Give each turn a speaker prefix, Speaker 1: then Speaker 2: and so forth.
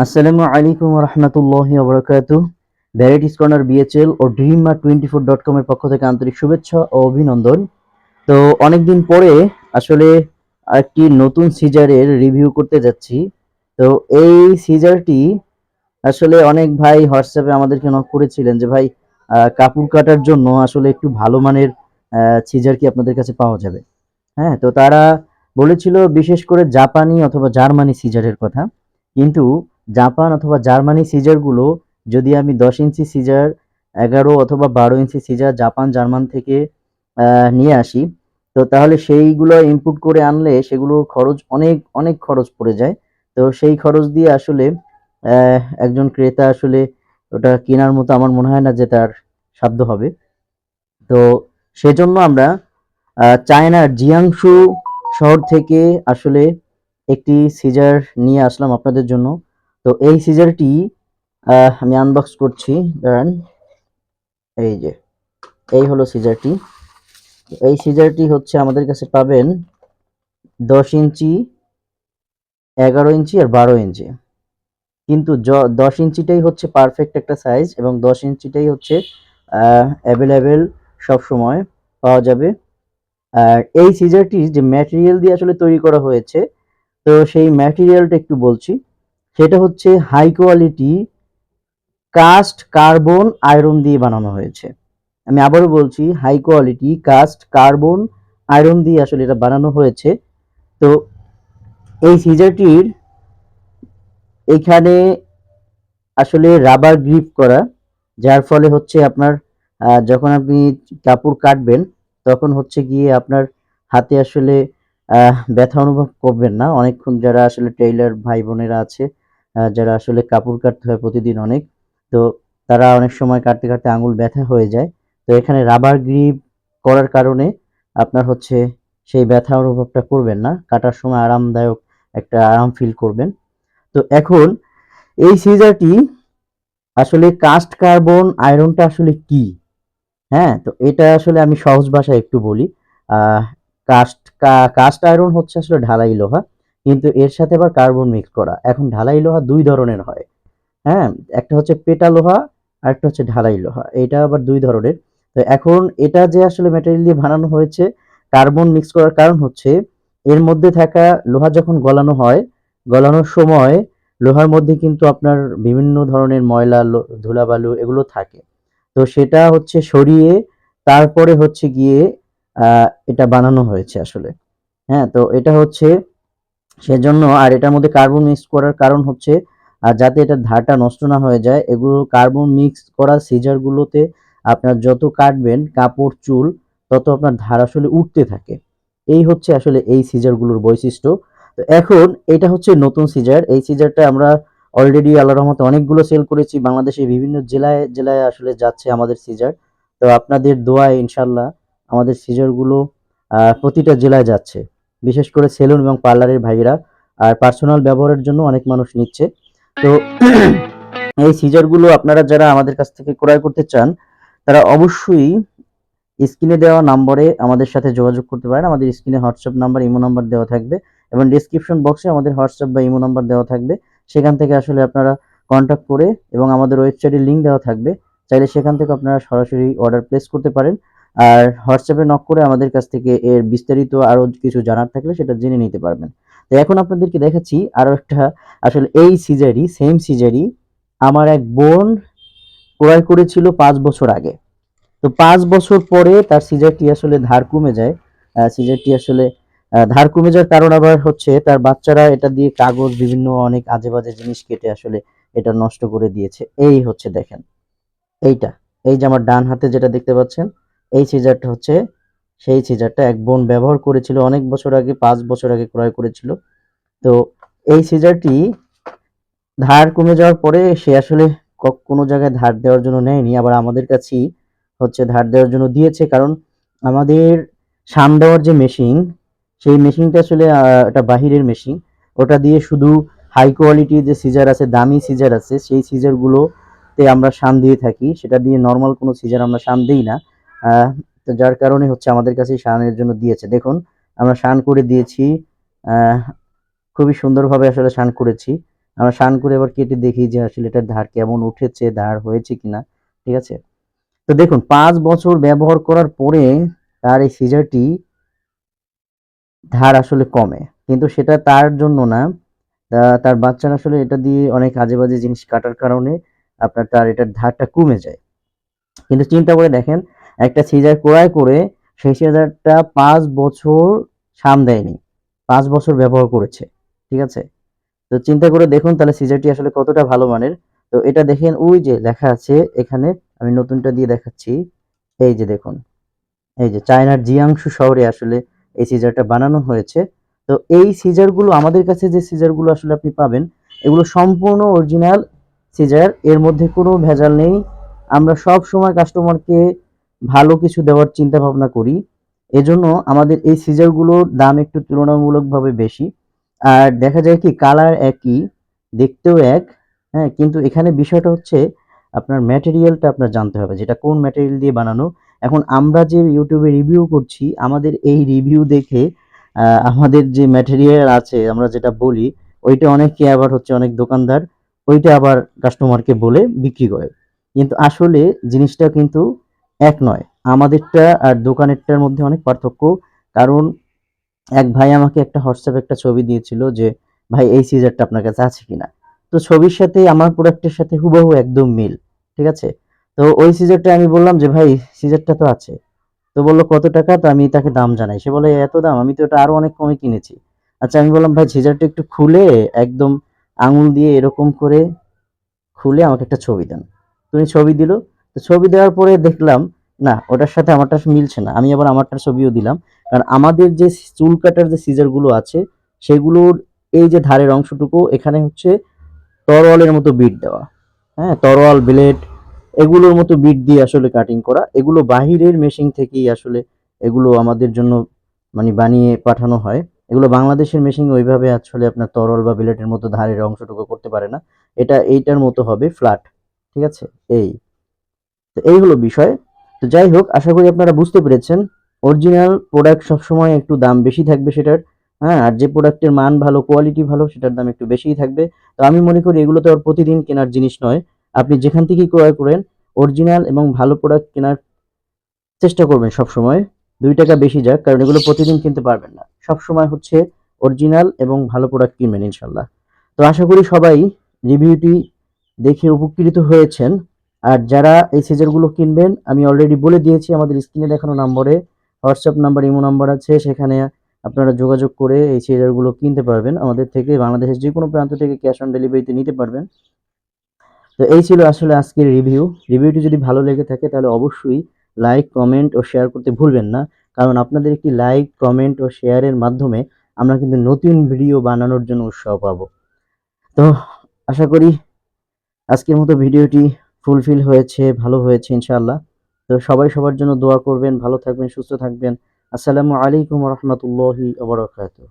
Speaker 1: আসসালামু আলাইকুম রহমতুল্লাহি ওবরাকাতুহ। ভ্যারাইটিস কর্নার বিএচএল ও dream24.com এর পক্ষ থেকে আন্তরিক শুভেচ্ছা ও অভিনন্দন। তো অনেকদিন পরে আসলে একটি নতুন সিজারের রিভিউ করতে যাচ্ছি। তো এই সিজারটি আসলে অনেক ভাই হোয়াটসঅ্যাপে আমাদেরকে নক করেছিলেন যে ভাই কাপড় কাটার জন্য আসলে একটু ভালো মানের সিজার কি আপনাদের কাছে পাওয়া যাবে। হ্যাঁ, তো তারা বলেছিল বিশেষ করে জাপানি অথবা জার্মানি সিজারের কথা। কিন্তু জাপান অথবা জার্মানি সিজারগুলো যদি আমি ১০ ইঞ্চি সিজার, ১১ অথবা ১২ ইঞ্চি সিজার জাপান, জার্মান থেকে নিয়ে আসি, তো তাহলে সেইগুলো ইনপুট করে আনলে সেগুলোর খরচ অনেক, অনেক খরচ পড়ে যায়। তো সেই খরচ দিয়ে আসলে একজন ক্রেতা আসলে ওটা কেনার মতো আমার মনে হয় না যে তার সাধ্য হবে। তো সেজন্য আমরা চায়নার জিয়াংশু শহর থেকে আসলে একটি সিজার নিয়ে আসলাম আপনাদের জন্য। তো এই সিজারটি আমি আনবক্স করছি, দাঁড়ান। এই যে, এই হলো সিজারটি। এই সিজারটি হচ্ছে আমাদের কাছে পাবেন ১০ ইঞ্চি, ১১ ইঞ্চি আর ১২ ইঞ্চি। কিন্তু ১০ ইঞ্চিটাই হচ্ছে পারফেক্ট একটা সাইজ এবং ১০ ইঞ্চিটাই হচ্ছে অ্যাভেলেবেল সবসময় পাওয়া যাবে। আর এই সিজারটি যে ম্যাটেরিয়াল দিয়ে আসলে তৈরি করা হয়েছে, তো সেই ম্যাটেরিয়ালটা একটু বলছি। সেটা হচ্ছে high quality cast carbon iron দিয়ে বানানো হয়েছে। আমি আবারও বলছি, high quality cast carbon iron দিয়ে আসলে এটা বানানো হয়েছে। তো এই সিজারটির এইখানে আসলে রাবার গ্রিপ করা, যার ফলে হচ্ছে আপনার যখন আপনি কাপড় কাটবেন তখন হচ্ছে গিয়ে আপনার হাতে আসলে ব্যথা অনুভব করবেন না অনেকক্ষণ। যারা আসলে টেইলার ভাই বোনেরা আছে, যারা আসলে কাপড় কাটতে হয় প্রতিদিন অনেক, তো তারা অনেক সময় কাটতে কাটতে আঙুল ব্যথা হয়ে যায়। তো এখানে রাবার গ্রিপ করার কারণে আপনার হচ্ছে সেই ব্যথা অনুভবটা করবেন না, কাটার সময় আরামদায়ক একটা আরাম ফিল করবেন। তো এখন এই সিজারটি আসলে কাস্ট কার্বন আয়রনটা আসলে কি? হ্যাঁ, তো এটা আসলে আমি সহজ ভাষায় একটু বলি। আহ কাস্ট আয়রন হচ্ছে আসলে ঢালাই লোহা, কিন্তু এর সাথে আবার কার্বন মিক্স করা। এখন ঢালাই লোহা ২ ধরনের হয়। হ্যাঁ, একটা হচ্ছে পেটা লোহা, আরেকটা হচ্ছে ঢালাই লোহা। এটা আবার ২ ধরনের। তো এখন এটা যে আসলে ম্যাটেরিয়াল দিয়ে বানানো হয়েছে, কার্বন মিক্স করার কারণ হচ্ছে এর মধ্যে থাকা লোহা যখন গলানো হয়, গলানোর সময় লোহার মধ্যে কিন্তু আপনার বিভিন্ন ধরনের ময়লা, ধুলাবালু এগুলো থাকে। তো সেটা হচ্ছে সরিয়ে তারপরে হচ্ছে গিয়ে এটা বানানো হয়েছে আসলে। হ্যাঁ, তো এটা হচ্ছে সেজন্য। আর এটার মধ্যে কার্বন মিক্স করার কারণ হচ্ছে যাতে এটার ধারটা নষ্ট না হয়ে যায়। এগুলো কার্বন মিক্স করা সিজার গুলোতে আপনার যত কাটবেন কাপড় চুল, তত আপনার ধার আসলে উঠতে থাকে। এই হচ্ছে আসলে এই সিজার গুলোর বৈশিষ্ট্য। তো এখন এটা হচ্ছে নতুন সিজার। এই সিজারটা আমরা অলরেডি আল্লাহর রহমতে অনেকগুলো সেল করেছি। বাংলাদেশের বিভিন্ন জেলায় জেলায় আসলে যাচ্ছে আমাদের সিজার। তো আপনাদের দোয়ায় ইনশাল্লাহ আমাদের সিজার গুলো প্রতিটা জেলায় যাচ্ছে। বিশেষ করে সেলুন এবং পার্লারের ভাইয়েরা আর পার্সোনাল ব্যবহারের জন্য অনেক মানুষ নিচ্ছে। তো এই সিজার গুলো আপনারা যারা আমাদের কাছ থেকে ক্রয় করতে চান, তারা অবশ্যই স্ক্রিনে দেওয়া নম্বরে আমাদের সাথে যোগাযোগ করতে পারেন। আমাদের স্ক্রিনে হোয়াটসঅ্যাপ নাম্বার, ইমো নাম্বার দেওয়া থাকবে এবং ডেসক্রিপশন বক্সে আমাদের হোয়াটসঅ্যাপ বা ইমো নাম্বার দেওয়া থাকবে। সেখান থেকে আসলে আপনারা কন্ট্যাক্ট করে, এবং আমাদের ওয়েবসাইটের লিঙ্ক দেওয়া থাকবে, চাইলে সেখান থেকে আপনারা সরাসরি অর্ডার প্লেস করতে পারেন। আর হোয়াটসঅ্যাপে নক করে আমাদের কাছ থেকে এর বিস্তারিত আরো কিছু জানার থাকলে সেটা জেনে নিতে পারবেন। তো এখন আপনাদেরকে দেখাচ্ছি আরো একটা, আসলে এই সিজারই, সেম সিজারই আমার এক বোন ক্রয় করেছিল ৫ বছর আগে। তো ৫ বছর পরে তার সিজারটি আসলে ধার কমে যায়। সিজারটি আসলে ধার কমে যাওয়ার কারণ আবার হচ্ছে তার বাচ্চারা এটা দিয়ে কাগজ, বিভিন্ন অনেক আজে-বাজে জিনিস কেটে আসলে এটা নষ্ট করে দিয়েছে। এই হচ্ছে দেখেন, এইটা। এই যে আমার ডান হাতে যেটা দেখতে পাচ্ছেন, এই সিজারটা হচ্ছে সেই সিজারটা এক বোন ব্যবহার করেছিল অনেক বছর আগে, ৫ বছর আগে ক্রয় করেছিল। তো এই সিজারটি ধার কমে যাওয়ার পরে সে আসলে কোনো জায়গায় ধার দেওয়ার জন্য নেয়নি। আবার আমাদের কাছেই হচ্ছে ধার দেওয়ার জন্য দিয়েছে। কারণ আমাদের শান দেওয়ার যে মেশিন, সেই মেশিনটা আসলে এটা বাহিরের মেশিন। ওটা দিয়ে শুধু হাই কোয়ালিটির যে সিজার আছে, দামি সিজার আছে, সেই সিজার গুলোতে আমরা শান দিয়ে থাকি। সেটা দিয়ে নরমাল কোনো সিজার আমরা শান দেই না। তো যার কারণে হচ্ছে আমাদের কাছেই শানের জন্য দিয়েছে। দেখুন, আমরা শান করে দিয়েছি। খুবই সুন্দরভাবে আসলে শান করেছি। আমরা শান করে আবার কেটে দেখি যে আসলে এটার ধার কেমন উঠেছে, ধার হয়েছে কিনা। ঠিক আছে? তো দেখুন 5 বছর ব্যবহার করার পরে তার এই সিজারটি ধার আসলে কমে। কিন্তু সেটা তার জন্য না, তার বাচ্চার আসলে এটা দিয়ে অনেক আজে-বাজে জিনিস কাটার কারণে তার এটার ধারটা কমে যায়। কিন্তু চিন্তা করে দেখেন, একটা সিজার ক্রয় করে সেই সিজারটা 5 বছর সাম দেয়নি। 5 বছর ব্যবহার করেছে। ঠিক আছে? তো চিন্তা করে দেখুন তাহলে সিজারটি আসলে কতটা ভালো মানের। তো এটা দেখেন ওই যে লেখা আছে এখানে, আমি নতুনটা দিয়ে দেখাচ্ছি। এই যে দেখুন, এই যে চায়নার জিয়াংশু শহরে আসলে এই সিজারটা বানানো হয়েছে। তো এই সিজারগুলো আমাদের কাছে যে সিজারগুলো আসলে আপনি পাবেন, এগুলো সম্পূর্ণ অরিজিনাল সিজার। এর মধ্যে কোনো ভেজাল নেই। আমরা সবসময় কাস্টমারকে ভালো কিছু দেওয়ার চিন্তা ভাবনা করি। এজন্য আমাদের এই সিজারগুলোর দাম একটু তুলনামূলকভাবে বেশি। আর দেখা যায় কি কালার একই, দেখতেও এক, হ্যাঁ? কিন্তু এখানে বিষয়টা হচ্ছে আপনার ম্যাটেরিয়ালটা আপনার জানতে হবে যেটা কোন ম্যাটেরিয়াল দিয়ে বানানো। এখন আমরা যে ইউটিউবে রিভিউ করছি, আমাদের এই রিভিউ দেখে আমাদের যে ম্যাটেরিয়াল আছে আমরা যেটা বলি, ওইটা অনেকে আবার হচ্ছে অনেক দোকানদার ওইটা আবার কাস্টমারকে বলে বিক্রি করে। কিন্তু আসলে জিনিসটা কিন্তু এক নয়। আমাদেরটা আর দোকানেরটার মধ্যে অনেক পার্থক্য। কারণ এক ভাই আমাকে একটা হোয়াটসঅ্যাপে একটা ছবি দিয়েছিল যে, "ভাই এই সিজারটা আপনার কাছে আছে কিনা?" তো ছবির সাথে আমার প্রোডাক্টের সাথে হুবহু একদম মিল। ঠিক আছে? তো ওই সিজারটা আমি বললাম যে, "ভাই সিজারটা তো আছে।" তো বলল, "কত টাকা?" তো আমি তাকে দাম জানাই। সে বলে, "এত দাম? আমি তো এটা আরো অনেক কমে কিনেছি।" আচ্ছা আমি বললাম, "ভাই সিজারটা একটু খুলে একদম আঙুল দিয়ে এরকম করে খুলে আমাকে একটা ছবি দেন।" তো উনি ছবি দিল। তো ছবি দেওয়ার পরে দেখলাম, না ওটার সাথে আমারটা মিলছে না। আমি আবার আমারটার ছবিও দিলাম। কারণ আমাদের যে চুল কাটার যে সিজার গুলো আছে, সেগুলোর এই যে ধারের অংশটুকু এখানে হচ্ছে তরোয়ালের মতো বিট দেওয়া। হ্যাঁ? তরোয়াল, ব্লেড এগুলোর মতো বিট দিয়ে আসলে কাটিং করা। এগুলো বাহিরের মেশিন থেকেই আসলে এগুলো আমাদের জন্য মানে বানিয়ে পাঠানো হয়। এগুলো বাংলাদেশের মেশিন ওইভাবে আসলে আপনার তরল বা ব্লেডের মতো ধারের অংশটুকু করতে পারে না। এটা এইটার মতো হবে ফ্ল্যাট। ঠিক আছে? এই। তো এই হলো বিষয়। তো যাই হোক আশা করি আপনারা বুঝতে পেরেছেন। অরিজিনাল প্রোডাক্ট সবসময় একটু দাম বেশি থাকবে সেটার। হ্যাঁ? আর যে প্রোডাক্টের মান ভালো, কোয়ালিটি ভালো সেটার দাম একটু বেশিই থাকবে। তো আমি মনে করি এগুলো তো আর প্রতিদিন কেনার জিনিস নয়। আপনি যেখান থেকেই ক্রয় করেন অরিজিনাল এবং ভালো প্রোডাক্ট কেনার চেষ্টা করবেন সবসময়। ৳২ বেশি যাক কারণ এগুলো প্রতিদিন কিনতে পারবেন না। সবসময় হচ্ছে অরিজিনাল এবং ভালো প্রোডাক্ট কিনবেন ইনশাআল্লাহ। তো আশা করি সবাই রিভিউটি দেখে উপকৃত হয়েছেন। আর যারা এই সিজারগুলো কিনবেন আমি অলরেডি বলে দিয়েছি আমাদের স্ক্রিনে দেখানো নম্বরে হোয়াটসঅ্যাপ নাম্বার, ইমো নাম্বার আছে সেখানে আপনারা যোগাযোগ করে এই সিজারগুলো কিনতে পারবেন। আমাদের থেকে বাংলাদেশের যেকোনো প্রান্ত থেকে ক্যাশ অন ডেলিভারিতে নিতে পারবেন। তো এই ছিল আসলে আজকের রিভিউ। রিভিউটি যদি ভালো লেগে থাকে তাহলে অবশ্যই লাইক, কমেন্ট ও শেয়ার করতে ভুলবেন না। কারণ আপনাদের একটি লাইক, কমেন্ট ও শেয়ারের মাধ্যমে আমরা কিন্তু নতুন ভিডিও বানানোর জন্য উৎসাহ পাবো। তো আশা করি আজকের মতো ভিডিওটি ফুলফিল হয়েছে, ভালো হয়েছে ইনশাআল্লাহ। তো সবাই সবার জন্য দোয়া করবেন, ভালো থাকবেন, সুস্থ থাকবেন। আসসালামু আলাইকুম ওয়া রাহমাতুল্লাহি ওয়া বারাকাতুহু।